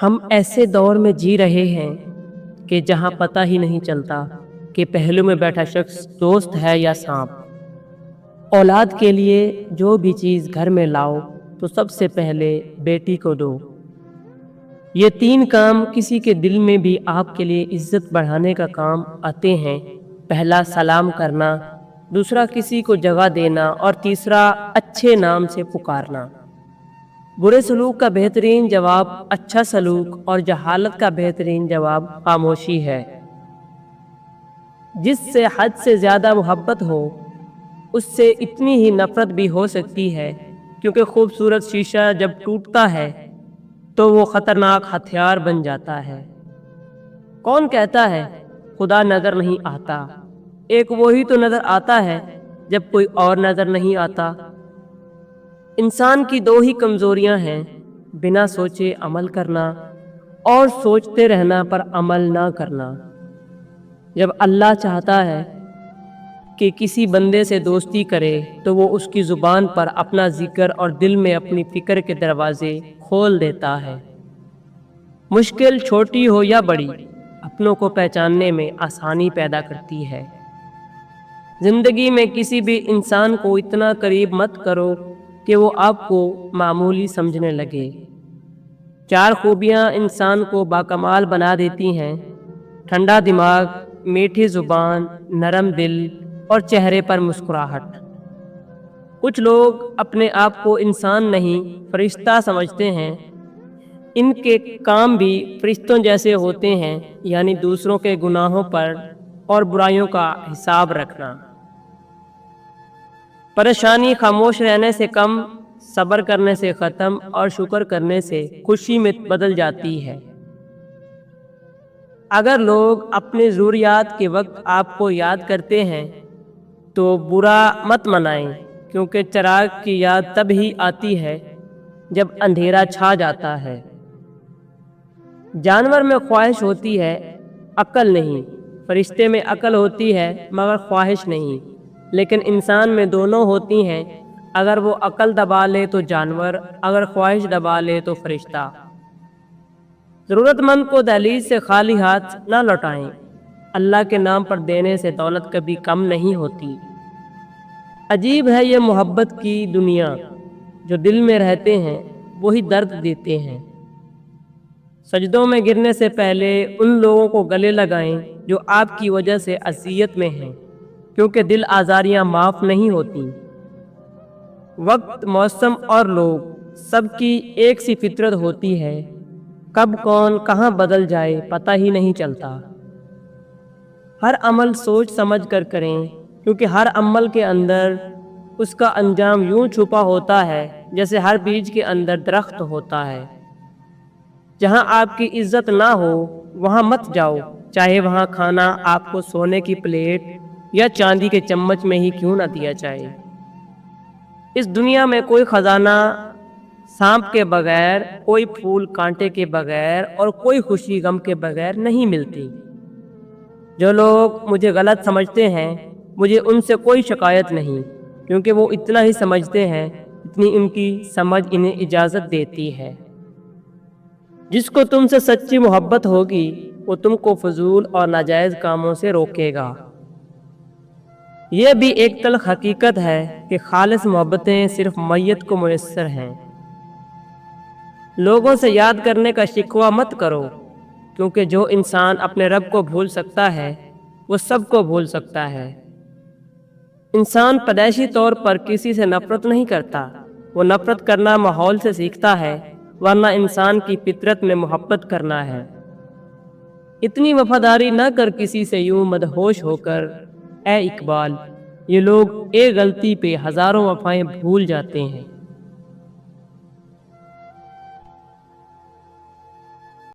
ہم ایسے دور میں جی رہے ہیں کہ جہاں پتہ ہی نہیں چلتا کہ پہلو میں بیٹھا شخص دوست ہے یا سانپ۔ اولاد کے لیے جو بھی چیز گھر میں لاؤ تو سب سے پہلے بیٹی کو دو۔ یہ تین کام کسی کے دل میں بھی آپ کے لیے عزت بڑھانے کا کام آتے ہیں۔ پہلا سلام کرنا، دوسرا کسی کو جگہ دینا، اور تیسرا اچھے نام سے پکارنا۔ برے سلوک کا بہترین جواب اچھا سلوک اور جہالت کا بہترین جواب خاموشی ہے۔ جس سے حد سے زیادہ محبت ہو اس سے اتنی ہی نفرت بھی ہو سکتی ہے، کیونکہ خوبصورت شیشہ جب ٹوٹتا ہے تو وہ خطرناک ہتھیار بن جاتا ہے۔ کون کہتا ہے خدا نظر نہیں آتا؟ ایک وہی تو نظر آتا ہے جب کوئی اور نظر نہیں آتا۔ انسان کی دو ہی کمزوریاں ہیں، بنا سوچے عمل کرنا اور سوچتے رہنا پر عمل نہ کرنا۔ جب اللہ چاہتا ہے کہ کسی بندے سے دوستی کرے تو وہ اس کی زبان پر اپنا ذکر اور دل میں اپنی فکر کے دروازے کھول دیتا ہے۔ مشکل چھوٹی ہو یا بڑی، اپنوں کو پہچاننے میں آسانی پیدا کرتی ہے۔ زندگی میں کسی بھی انسان کو اتنا قریب مت کرو کہ وہ آپ کو معمولی سمجھنے لگے۔ چار خوبیاں انسان کو باکمال بنا دیتی ہیں: ٹھنڈا دماغ، میٹھی زبان، نرم دل اور چہرے پر مسکراہٹ۔ کچھ لوگ اپنے آپ کو انسان نہیں فرشتہ سمجھتے ہیں۔ ان کے کام بھی فرشتوں جیسے ہوتے ہیں، یعنی دوسروں کے گناہوں پر اور برائیوں کا حساب رکھنا۔ پریشانی خاموش رہنے سے کم، صبر کرنے سے ختم اور شکر کرنے سے خوشی میں بدل جاتی ہے۔ اگر لوگ اپنی ضروریات کے وقت آپ کو یاد کرتے ہیں تو برا مت منائیں، کیونکہ چراغ کی یاد تب ہی آتی ہے جب اندھیرا چھا جاتا ہے۔ جانور میں خواہش ہوتی ہے، عقل نہیں۔ فرشتے میں عقل ہوتی ہے مگر خواہش نہیں، لیکن انسان میں دونوں ہوتی ہیں۔ اگر وہ عقل دبا لے تو جانور، اگر خواہش دبا لے تو فرشتہ۔ ضرورت مند کو دہلیز سے خالی ہاتھ نہ لوٹائیں۔ اللہ کے نام پر دینے سے دولت کبھی کم نہیں ہوتی۔ عجیب ہے یہ محبت کی دنیا، جو دل میں رہتے ہیں وہی درد دیتے ہیں۔ سجدوں میں گرنے سے پہلے ان لوگوں کو گلے لگائیں جو آپ کی وجہ سے اذیت میں ہیں، کیونکہ دل آزاریاں معاف نہیں ہوتی۔ وقت، موسم اور لوگ سب کی ایک سی فطرت ہوتی ہے، کب کون کہاں بدل جائے پتہ ہی نہیں چلتا۔ ہر عمل سوچ سمجھ کر کریں، کیونکہ ہر عمل کے اندر اس کا انجام یوں چھپا ہوتا ہے جیسے ہر بیج کے اندر درخت ہوتا ہے۔ جہاں آپ کی عزت نہ ہو وہاں مت جاؤ، چاہے وہاں کھانا آپ کو سونے کی پلیٹ یا چاندی کے چمچ میں ہی کیوں نہ دیا جائے۔ اس دنیا میں کوئی خزانہ سانپ کے بغیر، کوئی پھول کانٹے کے بغیر اور کوئی خوشی غم کے بغیر نہیں ملتی۔ جو لوگ مجھے غلط سمجھتے ہیں مجھے ان سے کوئی شکایت نہیں، کیونکہ وہ اتنا ہی سمجھتے ہیں اتنی ان کی سمجھ انہیں اجازت دیتی ہے۔ جس کو تم سے سچی محبت ہوگی وہ تم کو فضول اور ناجائز کاموں سے روکے گا۔ یہ بھی ایک تلخ حقیقت ہے کہ خالص محبتیں صرف میت کو میسر ہیں۔ لوگوں سے یاد کرنے کا شکوہ مت کرو، کیونکہ جو انسان اپنے رب کو بھول سکتا ہے وہ سب کو بھول سکتا ہے۔ انسان پیدائشی طور پر کسی سے نفرت نہیں کرتا، وہ نفرت کرنا ماحول سے سیکھتا ہے، ورنہ انسان کی فطرت میں محبت کرنا ہے۔ اتنی وفاداری نہ کر کسی سے یوں مدہوش ہو کر، اے اقبال۔ یہ لوگ ایک غلطی پہ ہزاروں وفائیں بھول جاتے ہیں۔